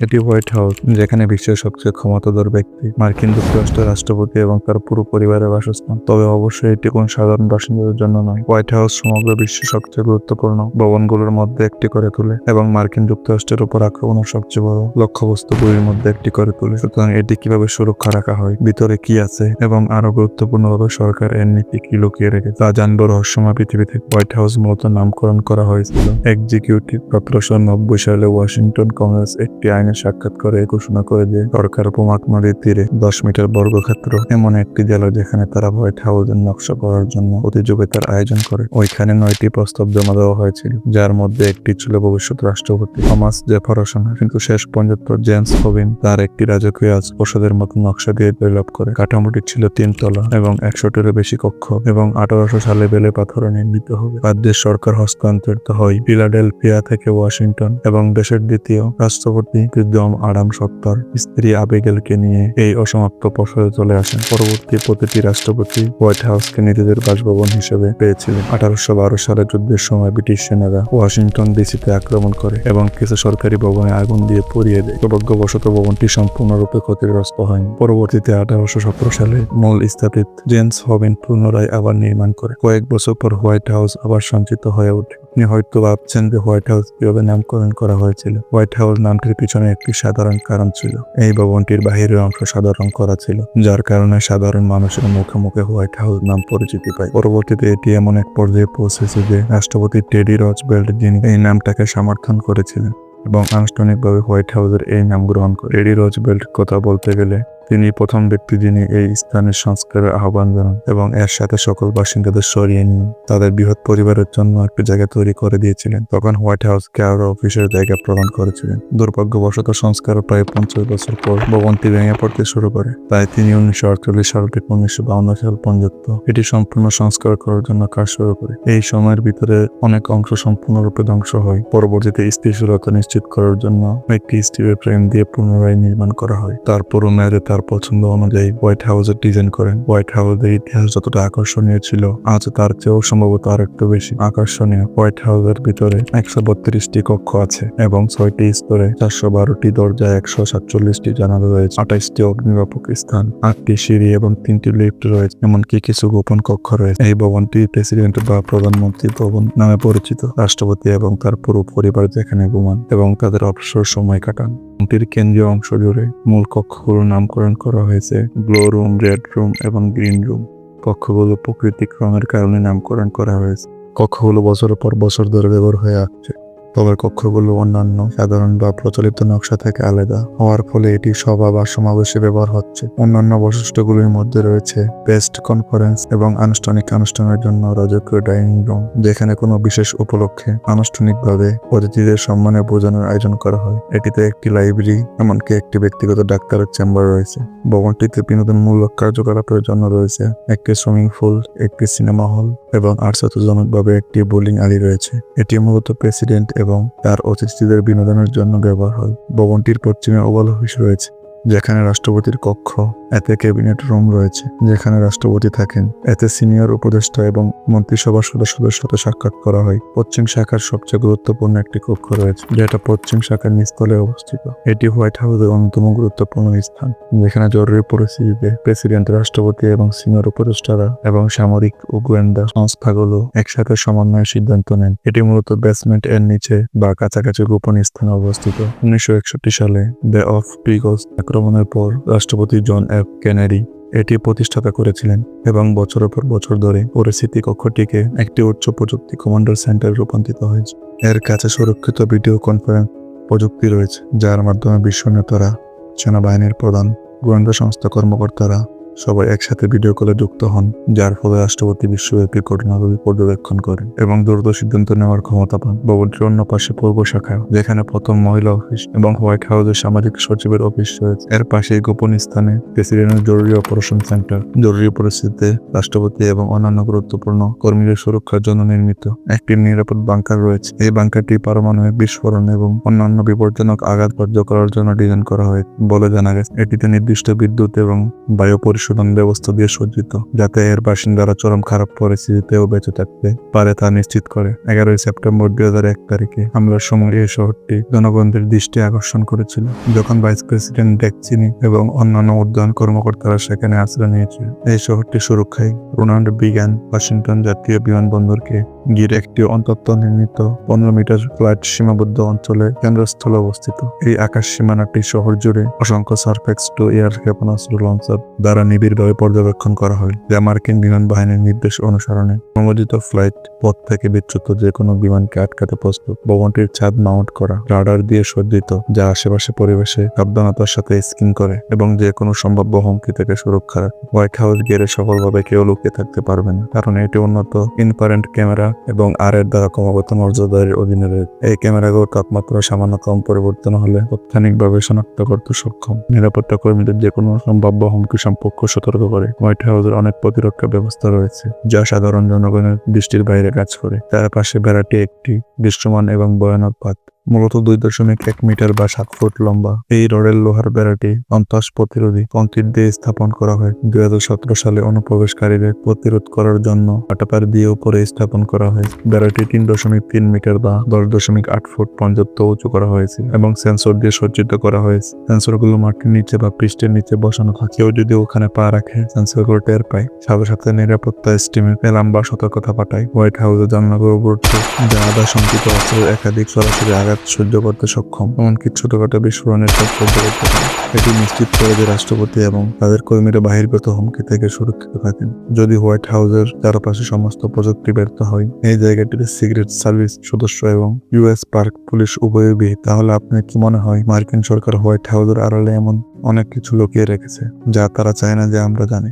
এটি white house, যেখানে বিশ্বের সবচেয়ে ক্ষমতাধর ব্যক্তি মার্কিন যুক্তরাষ্ট্রের রাষ্ট্রপতি এবং তার পুরো পরিবারের বাসস্থান। তবে অবশ্যই এটি কোন সাধারণ বাসিন্দাদের জন্য নয়। হোয়াইট হাউস সমগ্র বিশ্বের সবচেয়ে গুরুত্বপূর্ণ ভবনগুলোর মধ্যে একটি করে তোলে এবং মার্কিন যুক্তরাষ্ট্রের উপর আক্রমণের সবচেয়ে বড় লক্ষ্যবস্তুগুলির মধ্যে একটি করে তোলে। সুতরাং এটি কিভাবে সুরক্ষা রাখা হয়, ভিতরে কি আছে এবং আরো গুরুত্বপূর্ণভাবে সরকার এর নীতি কি লুকিয়ে রেখে তা জানবো রহস্যময় পৃথিবী থেকে। হোয়াইট হাউস মূলত নামকরণ করা হয়েছিল এক্সিকিউটিভ 1790 সালে ওয়াশিংটন কংগ্রেস একটি আইনের সাক্ষাৎ করে ঘোষণা করে যে সরকার পোমাক নদীর তীরে 10 মিটার বর্গক্ষেত্র এমন একটি জেলা যেখানে তারা হোয়াইট হাউসের নকশা করার জন্য প্রতিযোগিতার আয়োজন করে। ওইখানে 9টি প্রস্তাব জমা দেওয়া হয়েছিল, যার মধ্যে একটি ছিল ভবিষ্যৎ রাষ্ট্রপতি থমাস জেফারসন। কিন্তু শেষ পর্যন্ত জেমস হবিন তার একটি রাজকীয় প্রাসাদের মতো নকশা দিয়ে জয়লাভ করে। কাঠামোটি ছিল 3 তলা এবং 100টিরও বেশি কক্ষ এবং 1800 সালে বেলে পাথরে নির্মিত হবে। রাজ্যের সরকার হস্তান্তরিত হয় ফিলাডেলফিয়া থেকে ওয়াশিংটন এবং দেশের দ্বিতীয় রাষ্ট্রপতি জন আডামস তার স্ত্রী আবিগেলকে নিয়ে এই অসমাপ্ত প্রাসাদে চলে আসেন। পরবর্তী প্রতিটি রাষ্ট্রপতি হোয়াইট হাউসকে নিজেদের বাসভবন হিসেবে পেয়েছিলেন। 1812 সালে যুদ্ধের সময় ব্রিটিশ সেনারা ওয়াশিংটন ডিসিতে আক্রমণ করে এবং কিছু সরকারি ভবনে আগুন দিয়ে পুড়িয়ে দেয়। সৌভাগ্যবশত ভবনটি সম্পূর্ণরূপে ক্ষতিগ্রস্ত হয়নি। পরবর্তীতে 1817 সালে মূল স্থাপিত জেমস হবিন পুনরায় আবার নির্মাণ করে। কয়েক বছর পর হোয়াইট হাউস আবার সঞ্চিত হয়ে ওঠে। আপনি হয়তো ভাবছেন যে হোয়াইট হাউস কিভাবে নামকরণ করা হয়েছিল। হোয়াইট হাউস নামটির পিছনে একটি সাধারণ কারণ ছিল। এই ভবনটির বাহিরের অংশ সাদা রং করা ছিল, যার কারণে সাধারণ মানুষের মুখে মুখে হোয়াইট হাউস নাম পরিচিতি পায়। পরবর্তীতে এটি এমন এক পর্যায়ে পৌঁছেছে যে রাষ্ট্রপতি টেডি রজভেল্ট, যিনি এই নামটাকে সমর্থন করেছিলেন এবং আনুষ্ঠানিকভাবে হোয়াইট হাউসের এই নাম গ্রহণ করে। টেডি রজভেল্ট কথা বলতে গেলে তিনি প্রথম ব্যক্তি যিনি এই স্থানের সংস্কারের আহ্বান জানান এবং এর সাথে সকল বাসিন্দাদের সরিয়ে নিয়ে তাদের বৃহৎ পরিবারের জন্য একটি জায়গা তৈরি করে দিয়েছিলেন। তখন হোয়াইট হাউসকে আরো অফিসের জায়গা প্রদান করেছিলেন। দুর্ভাগ্যবশত সংস্কারের প্রায় 50 বছর পর ভবনটি ভেঙে পড়তে শুরু করে। তাই তিনি 1948 সাল থেকে 1952 সাল পর্যন্ত এটি সম্পূর্ণ সংস্কার করার জন্য কাজ শুরু করে। এই সময়ের ভিতরে অনেক অংশ সম্পূর্ণরূপে ধ্বংস হয়। পরবর্তীতে স্থিতিশীলতা নিশ্চিত করার জন্য একটি স্টিলের ফ্রেম দিয়ে পুনরায় নির্মাণ করা হয়। তারপরও মেয়াদে তার পছন্দ অনুযায়ী হোয়াইট হাউসের ডিজাইন করেন। হোয়াইট হাউসের ইতিহাস যতটা আকর্ষণীয় ছিল, আজ তার চেয়েও সম্ভবত আর একটু বেশি আকর্ষণীয়। হোয়াইট হাউসের ভিতরে 132টি কক্ষ আছে এবং 6টি স্তরে 412টি দরজা, 147টি জানালা রয়েছে, 28টি অগ্নিনির্বাপক স্থান, 8টি সিঁড়ি এবং 3টি লিফট রয়েছে, এমনকি কিছু গোপন কক্ষ রয়েছে। এই ভবনটি প্রেসিডেন্ট বা প্রধানমন্ত্রী ভবন নামে পরিচিত। রাষ্ট্রপতি এবং তার পুরো পরিবার যেখানে ঘুমান এবং তাদের অবসর সময় কাটান। ভবনটির কেন্দ্রীয় অংশ জুড়ে মূল কক্ষগুলোর নামকরণ করা হয়েছে গ্লো রুম, রেড রুম এবং গ্রিন রুম। কক্ষগুলো প্রাকৃতিক রঙের কারণে নামকরণ করা হয়েছে। কক্ষগুলো বছরের পর বছর ধরে ব্যবহার হয়ে আসছে, তবে কক্ষগুলো অন্যান্য সাধারণ বা প্রচলিত নকশা থেকে আলাদা হওয়ার ফলে এটি সভা বা সমাবেশে ব্যবহার হচ্ছে। অন্যান্য বৈশিষ্ট্যগুলির মধ্যে রয়েছে বেস্ট কনফারেন্স এবং আনুষ্ঠানিক অনুষ্ঠানের জন্য রাজকীয় ডাইনিং রুম, যেখানে কোনো বিশেষ উপলক্ষে আনুষ্ঠানিকভাবে অতিথিদের সম্মানে ভোজনের আয়োজন করা হয়। এটিতে একটি লাইব্রেরি, এমনকি একটি ব্যক্তিগত ডাক্তারের চেম্বার রয়েছে। ভবনটিতে বিনোদনমূলক কার্যকলাপের জন্য রয়েছে একটি সুইমিং পুল, একটি সিনেমা হল এবং আশ্চর্যজনকভাবে একটি বোলিং আলি রয়েছে। এটি মূলত প্রেসিডেন্ট এবং তার অতিথিদের বিনোদনের জন্য ব্যবহার হয়। ভবনটির পশ্চিমে ওভাল অফিস রয়েছে, যেখানে রাষ্ট্রপতির কক্ষ, এতে ক্যাবিনেট রুম রয়েছে যেখানে রাষ্ট্রপতি থাকেন, এতে সিনিয়র উপদেষ্টা এবং মন্ত্রিসভার সদস্যদের সাথে সাক্ষাৎ করা হয়। পশ্চিম শাখার সবচেয়ে গুরুত্বপূর্ণ একটি কক্ষ রয়েছে, যেটা পশ্চিম শাখার নিচতলে অবস্থিত। এটি হোয়াইট হাউসের অন্যতম গুরুত্বপূর্ণ স্থান, যেখানে জরুরি পরিস্থিতিতে প্রেসিডেন্ট, রাষ্ট্রপতি এবং সিনিয়র উপদেষ্টারা এবং সামরিক ও গোয়েন্দা সংস্থাগুলো একসাথে সমন্বয়ে সিদ্ধান্ত নেন। এটি মূলত বেসমেন্ট এর নিচে বা কাছাকাছি গোপন স্থানে অবস্থিত। 1961 সালে বে অফ পিগস আক্রমণের পর রাষ্ট্রপতি জন এফ কেনেডি এটি প্রতিষ্ঠাতা করেছিলেন এবং বছরের পর বছর ধরে পরিস্থিতি কক্ষটিকে একটি উচ্চ প্রযুক্তি কমান্ডার সেন্টারে রূপান্তরিত হয়েছে। এর কাছে সুরক্ষিত ভিডিও কনফারেন্স প্রযুক্তি রয়েছে, যার মাধ্যমে বিশ্ব নেতারা, সেনাবাহিনীর প্রধান, গোয়েন্দা সংস্থা কর্মকর্তারা সবাই একসাথে ভিডিও কলে যুক্ত হন, যার ফলে রাষ্ট্রপতি বিশ্বব্যাপী ঘটনাগুলি পর্যবেক্ষণ করেন এবং দ্রুত সিদ্ধান্ত নেওয়ার ক্ষমতা পান। ভবনটির অন্য পাশে পূর্ব শাখা, যেখানে প্রথম মহিলা অফিস এবং হোয়াইট হাউসের সামাজিক সচিবের অফিস রয়েছে। এর পাশে গোপন স্থানে প্রেসিডেন্টের জরুরি অপারেশন সেন্টার, জরুরি পরিস্থিতিতে রাষ্ট্রপতি এবং অন্যান্য গুরুত্বপূর্ণ কর্মীদের সুরক্ষার জন্য নির্মিত একটি নিরাপদ বাংকার রয়েছে। এই বাংকারটি পারমাণবিক বিস্ফোরণ এবং অন্যান্য বিপজ্জনক আঘাত সহ্য করার জন্য ডিজাইন করা হয় বলে জানা গেছে। এটিতে নির্দিষ্ট বিদ্যুৎ এবং বায়ু বিস্ফোরণ ব্যবস্থা দিয়ে সজ্জিত, যাতে এর বাসিন্দারা চরম খারাপ পরিস্থিতিতেও বেঁচে থাকতে পারে তা নিশ্চিত করে। 11 সেপ্টেম্বর 2001 তারিখে হামলার সময় এই শহরটি জনগণদের দৃষ্টি আকর্ষণ করেছিল, যখন ভাইস প্রেসিডেন্ট ডেক চিনি এবং অন্যান্য উদ্যান কর্মকর্তারা সেখানে আশ্রয় নিয়েছিল। এই শহরটি সুরক্ষায় রোনাল্ড রিগান ওয়াশিংটন জাতীয় বিমানবন্দরকে ঘিরে একটি অন্তত নির্মিত 15 মিটার ফ্লাইট সীমাবদ্ধ অঞ্চলে কেন্দ্রস্থলে অবস্থিত। এই আকাশ সীমানাটি শহর জুড়ে অসংখ্য সারফেক্স টু এয়ার ক্ষেপণাস্ত্র লঞ্চার দ্বারা নিবিড়ভাবে পর্যবেক্ষণ করা হয়, যা মার্কিন বিমান বাহিনীর নির্দেশ অনুসরণে অনুমোদিত ফ্লাইট পথ থেকে বিচ্যুত যে কোনো বিমানকে আটকাতে প্রস্তুত। ভবনটির ছাদ মাউন্ট করা রাডার দিয়ে সজ্জিত, যা আশেপাশে পরিবেশে সাবধানতার সাথে স্ক্যান করে এবং যে কোনো সম্ভাব্য হুমকি থেকে সুরক্ষা রাখে। হোয়াইট হাউস ঘিরে সফলভাবে কেউ লুকিয়ে থাকতে পারবে না, কারণ এটি উন্নত ইনফ্রারেড ক্যামেরা এবং এর দ্বারা ক্রমাগত নজরদারির অধীনে রয়েছে। এই ক্যামেরাগুলো তাপমাত্রা সামান্য কম পরিবর্তন হলে তাৎক্ষণিকভাবে শনাক্ত করতে সক্ষম। নিরাপত্তা কর্মীদের যে কোনো সম্ভাব্য হুমকি সম্পর্কে সতর্ক করে। হোয়াইট হাউসের অনেক প্রতিরক্ষা ব্যবস্থা রয়েছে, যা সাধারণ জনগণের দৃষ্টির বাইরে কাজ করে। চারপাশে বেড়াটি একটি দৃশ্যমান এবং ভয়ানক পাত, মূলত 2.1 মিটার বা 7 ফুট লম্বা। এই রডের লোহার বেড়াটি সন্ত্রাস প্রতিরোধী কংক্রিট দিয়ে স্থাপন করা হয়। 2017 সালে অনুপ্রবেশকারীদের প্রতিরোধ করার জন্য কাটাপার দিয়ে উপরে স্থাপন করা হয়। বেড়াটি 3.3 মিটার বা 10.8 ফুট পর্যন্ত উঁচু করা হয়েছে এবং সেন্সর দিয়ে সজ্জিত করা হয়েছে। সেন্সরগুলো মাটির নিচে বা পৃষ্ঠের নিচে বসানো থাকে। কেউ যদি ওখানে পা রাখে, সেন্সরগুলো টের পায়, সাথে সাথে নিরাপত্তা স্টিমে অ্যালার্ম বা সতর্কতা পাঠায়। হোয়াইট হাউসের জানালাগুলো যা আধা শঙ্কিত অস্ত্রের একাধিক সরাসরি আঘাত সহ্য করতে সক্ষম, এমনকি ছোটখাটো বিস্ফোরণের চাপ সহ্য করতে পারে। এটি নিশ্চিত করে যে রাষ্ট্রপতি এবং তাদের কর্মীরা বহির্গত হুমকি থেকে সুরক্ষিত থাকেন। যদি হোয়াইট হাউসের চারপাশে সমস্ত প্রযুক্তি ব্যর্থ হয়, এই জায়গাটিতে সিক্রেট সার্ভিস সদস্য এবং ইউএস পার্ক পুলিশ উভয়ই বিহিত, তাহলে আপনার কি মনে হয় মার্কিন সরকার হোয়াইট হাউসের আড়ালে এমন অনেক কিছু লুকিয়ে রেখেছে যা তারা চায় না যে আমরা জানি?